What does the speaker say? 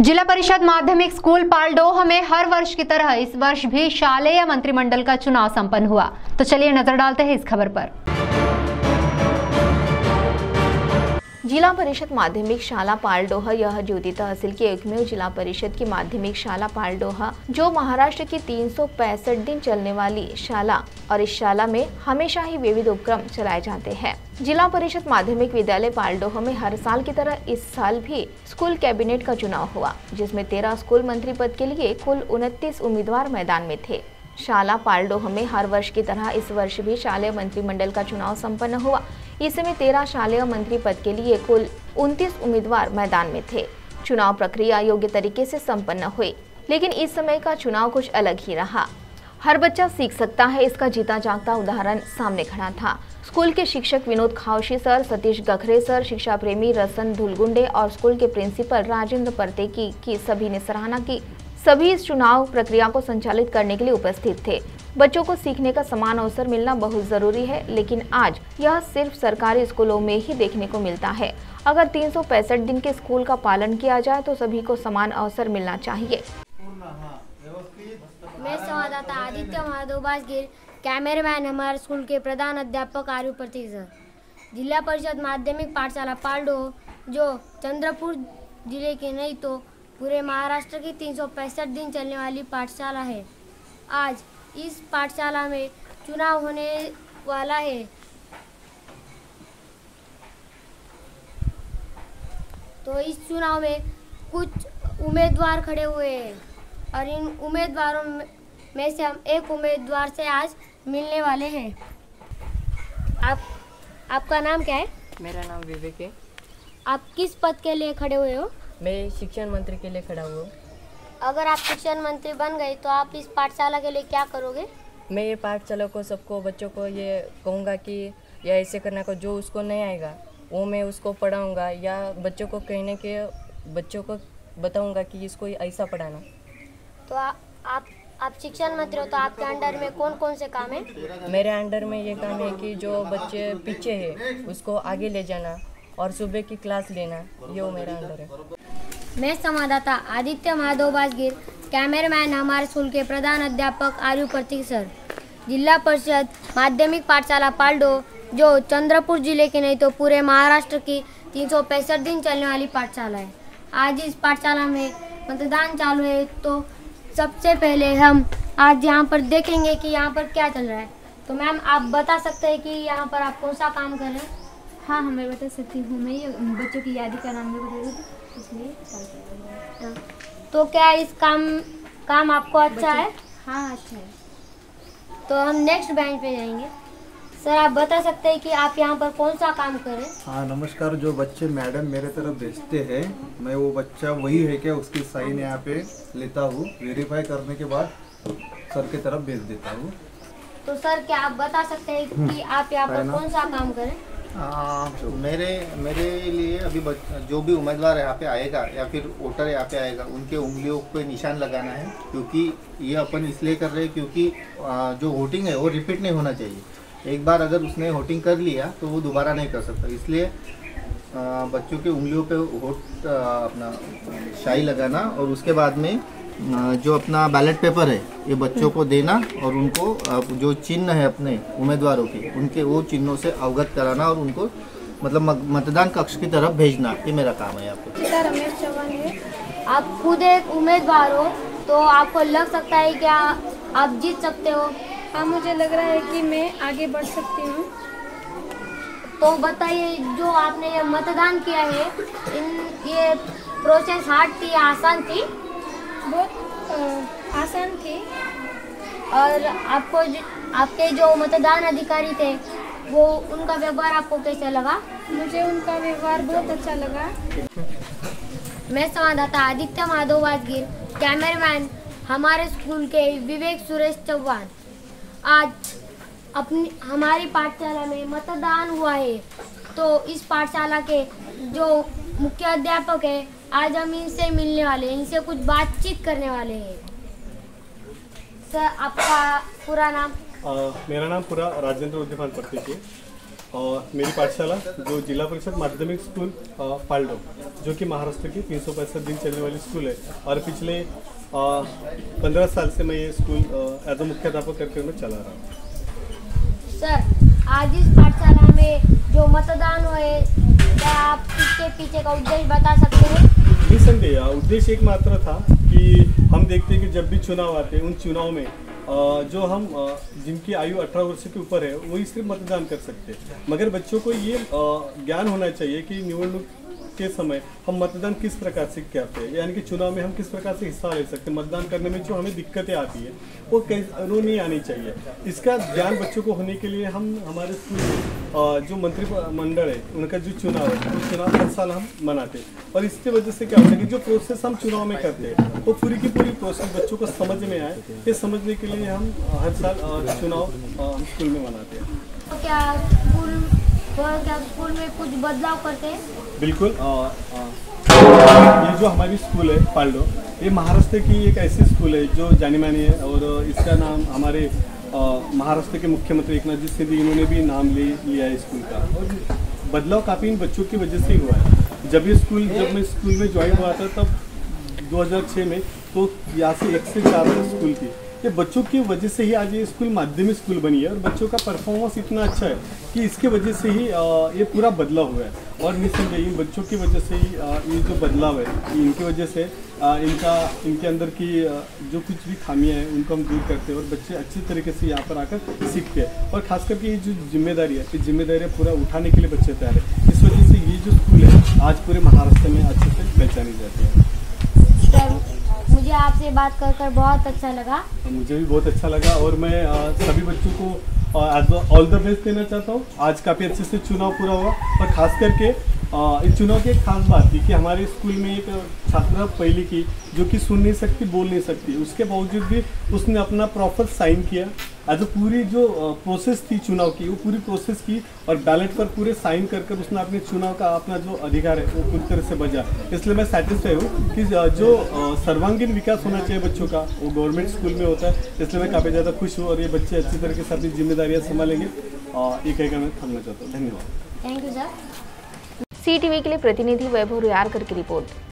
जिला परिषद माध्यमिक स्कूल पालडोह में हर वर्ष की तरह इस वर्ष भी शालेय मंत्रिमंडल का चुनाव संपन्न हुआ। तो चलिए नजर डालते हैं इस खबर पर। जिला परिषद माध्यमिक शाला पालडोह यह ज्योति तहसील की एकमेव जिला परिषद की माध्यमिक शाला पालडोह जो महाराष्ट्र की 365 दिन चलने वाली शाला और इस शाला में हमेशा ही विविध उपक्रम चलाए जाते हैं। जिला परिषद माध्यमिक विद्यालय पालडोह में हर साल की तरह इस साल भी स्कूल कैबिनेट का चुनाव हुआ, जिसमें 13 स्कूल मंत्री पद के लिए कुल 29 उम्मीदवार मैदान में थे। शाला पालडोह में हर वर्ष की तरह इस वर्ष भी शालेय मंत्रिमंडल का चुनाव संपन्न हुआ। इसमें 13 शालेय मंत्री पद के लिए कुल 29 उम्मीदवार मैदान में थे। चुनाव प्रक्रिया योग्य तरीके से संपन्न हुई, लेकिन इस समय का चुनाव कुछ अलग ही रहा। हर बच्चा सीख सकता है, इसका जीता जागता उदाहरण सामने खड़ा था। स्कूल के शिक्षक विनोद खावशी सर, सतीश गखरे सर, शिक्षा प्रेमी रसन धुलगुंडे और स्कूल के प्रिंसिपल राजेंद्र परतेकी की सभी ने सराहना की। सभी इस चुनाव प्रक्रिया को संचालित करने के लिए उपस्थित थे। बच्चों को सीखने का समान अवसर मिलना बहुत जरूरी है, लेकिन आज यह सिर्फ सरकारी स्कूलों में ही देखने को मिलता है। अगर 365 दिन के स्कूल का पालन किया जाए तो सभी को समान अवसर मिलना चाहिए। मैं संवाददाता आदित्य माधव बासगीर, कैमरामैन हमारे स्कूल के प्रधान अध्यापक आर्यू प्रतीक सर। जिला परिषद माध्यमिक पाठशाला पालडोह जो चंद्रपुर जिले के नहीं तो पूरे महाराष्ट्र की 365 दिन चलने वाली पाठशाला है। आज इस पाठशाला में चुनाव होने वाला है। तो इस चुनाव में कुछ उम्मीदवार खड़े हुए हैं और इन उम्मीदवारों में से हम एक उम्मीदवार से आज मिलने वाले हैं। आपका नाम क्या है? मेरा नाम विवेक है। आप किस पद के लिए खड़े हुए हो? मैं शिक्षण मंत्री के लिए खड़ा हुआ हूँ। अगर आप शिक्षण मंत्री बन गए तो आप इस पाठशाला के लिए क्या करोगे? मैं ये पाठशाला को सबको बच्चों को ये कहूँगा कि या ऐसे करना को जो उसको नहीं आएगा वो मैं उसको पढ़ाऊँगा, या बच्चों को कहने के बच्चों को बताऊँगा कि इसको ऐसा पढ़ाना। तो आप शिक्षण मंत्री हो तो आपके अंडर में कौन कौन से काम है? मेरे अंडर में ये काम है कि जो बच्चे पीछे है उसको आगे ले जाना और सुबह की क्लास लेना, ये वो मेरा अंडर है। मैं संवाददाता आदित्य माधव बासगीर, कैमरामैन हमारे स्कूल के प्रधान अध्यापक आर्यू प्रतीक सर। जिला परिषद माध्यमिक पाठशाला पालडोह जो चंद्रपुर जिले के नहीं तो पूरे महाराष्ट्र की 365 दिन चलने वाली पाठशाला है। आज इस पाठशाला में मतदान चालू है, तो सबसे पहले हम आज यहाँ पर देखेंगे कि यहाँ पर क्या चल रहा है। तो मैम आप बता सकते हैं कि यहाँ पर आप कौन सा काम कर रहे हैं? हाँ, मैं बता सकती हूँ। मैं ये बच्चों की यादी का नाम बता रही थी, इसलिए तो क्या इस काम आपको अच्छा है? हाँ, अच्छा है। तो हम नेक्स्ट बेंच पे जाएंगे। सर आप बता सकते हैं कि आप यहाँ पर कौन सा काम करें? हाँ नमस्कार। जो बच्चे मैडम मेरे तरफ भेजते हैं, मैं वो बच्चा वही है क्या उसकी साइन यहाँ पे लेता हूँ, वेरीफाई करने के बाद सर के तरफ भेज देता हूँ। तो सर क्या आप बता सकते हैं कि आप यहाँ पर कौन सा काम करें? मेरे लिए अभी जो भी उम्मीदवार यहाँ पे आएगा या फिर वोटर यहाँ पे आएगा उनके उंगलियों पे निशान लगाना है, क्योंकि ये अपन इसलिए कर रहे हैं क्योंकि जो वोटिंग है वो रिपीट नहीं होना चाहिए। एक बार अगर उसने वोटिंग कर लिया तो वो दोबारा नहीं कर सकता, इसलिए बच्चों के उंगलियों पे वोट अपना शाई लगाना और उसके बाद में जो अपना बैलेट पेपर है ये बच्चों को देना और उनको जो चिन्ह है अपने उम्मीदवारों के उनके वो चिन्हों से अवगत कराना और उनको मतलब मतदान कक्ष की तरफ भेजना, ये मेरा काम है। आपको रमेश चौहान है। आप खुद एक उम्मीदवार हो तो आपको लग सकता है क्या आप जीत सकते हो? हाँ, मुझे लग रहा है कि मैं आगे बढ़ सकती हूँ। तो बताइए, जो आपने ये मतदान किया है, ये प्रोसेस हार्ड थी या आसान थी? बहुत आसान थी। और आपके जो मतदान अधिकारी थे वो उनका व्यवहार आपको कैसा लगा? मुझे उनका व्यवहार बहुत अच्छा लगा। मैं संवाददाता आदित्य माधव बासगीर, कैमरामैन हमारे स्कूल के विवेक सुरेश चौहान। आज हमारी पाठशाला में मतदान हुआ है, तो इस पाठशाला के जो मुख्य अध्यापक है आज हम इनसे मिलने वाले हैं, इनसे कुछ बातचीत करने वाले हैं। सर आपका पूरा नाम? मेरा नाम पूरा राजेंद्र उद्दीपान परतेकी है। और मेरी पाठशाला जो जिला परिषद माध्यमिक स्कूल पाल्डो, जो कि महाराष्ट्र की 365 दिन चलने वाली स्कूल है, और पिछले 15 साल से मैं ये स्कूल एज अ मुख्याध्यापक करके मैं चला रहा हूँ। सर, आज इस पाठशाला में जो मतदान हुए, क्या आप इसके पीछे का उद्देश्य बता सकते हैं? निसंदेह उद्देश्य एक मात्र था कि हम देखते हैं कि जब भी चुनाव आते हैं, उन चुनाव में जो हम जिनकी आयु 18 वर्ष के ऊपर है वही सिर्फ मतदान कर सकते हैं, मगर बच्चों को ये ज्ञान होना चाहिए कि निवडणूक के समय हम मतदान किस प्रकार से करते हैं, यानी कि चुनाव में हम किस प्रकार से हिस्सा ले सकते हैं। मतदान करने में जो हमें दिक्कतें आती है वो नहीं आनी चाहिए। इसका ज्ञान बच्चों को होने के लिए हम हमारे स्कूल में जो मंत्रिमंडल है उनका जो चुनाव है, वो चुनाव हर साल हम मनाते हैं। और इसकी वजह से क्या होता है कि जो प्रोसेस हम चुनाव में करते हैं वो पूरी की पूरी प्रोसेस बच्चों को समझ में आए, ये समझने के लिए हम हर साल चुनाव हम स्कूल में मनाते हैं। तो क्या स्कूल में कुछ बदलाव करते हैं? बिल्कुल। ये जो हमारी स्कूल है पाल्डो, ये महाराष्ट्र की एक ऐसी स्कूल है जो जानी मानी है, और इसका नाम हमारे महाराष्ट्र के मुख्यमंत्री एकनाथ जी शिंदे इन्होंने भी नाम लिया है स्कूल का। और बदलाव काफ़ी इन बच्चों की वजह से ही हुआ है। जब मैं स्कूल में ज्वाइन हुआ था तब 2006 में, तो यहाँ से 1 से 4 स्कूल थी। ये बच्चों की वजह से ही आज ये स्कूल माध्यमिक स्कूल बनी है, और बच्चों का परफॉर्मेंस इतना अच्छा है कि इसके वजह से ही ये पूरा बदलाव हुआ है। और निसंदेह इन बच्चों की वजह से ही ये जो बदलाव है, इनकी वजह से इनके अंदर की जो कुछ भी खामियां हैं उनको हम दूर करते हैं, और बच्चे अच्छी तरीके से यहाँ पर आकर सीखते हैं। और खास करके ये जो जिम्मेदारी है, ये जिम्मेदारियाँ पूरा उठाने के लिए बच्चे तैयार है। इस वजह से ये जो स्कूल है आज पूरे महाराष्ट्र में अच्छे से पहचानी जाती है। मुझे आपसे बात कर बहुत अच्छा लगा। मुझे भी बहुत अच्छा लगा, और मैं सभी बच्चों को ऑल द बेस्ट देना चाहता हूँ। आज काफ़ी अच्छे से चुनाव पूरा हुआ, और ख़ास करके इस चुनाव की एक खास बात थी कि हमारे स्कूल में एक छात्रा पहली की जो कि सुन नहीं सकती, बोल नहीं सकती, उसके बावजूद भी उसने अपना प्रॉपर साइन किया। जो पूरी जो प्रोसेस थी चुनाव की, वो पूरी प्रोसेस की, और बैलेट पर पूरे साइन कर उसने अपने चुनाव का अपना जो अधिकार है वो पूरी तरह से बजा। इसलिए मैं सेटिस्फाई हूँ कि जो सर्वांगीण विकास होना चाहिए बच्चों का, वो गवर्नमेंट स्कूल में होता है। इसलिए मैं काफ़ी ज़्यादा खुश हूँ, और ये बच्चे अच्छी तरीके से अपनी जिम्मेदारियाँ संभालेंगे। ये कहकर मैं थमना चाहता हूँ। धन्यवाद। Thank you sir. CTV के लिए प्रतिनिधि वैभव रुयारकर की रिपोर्ट।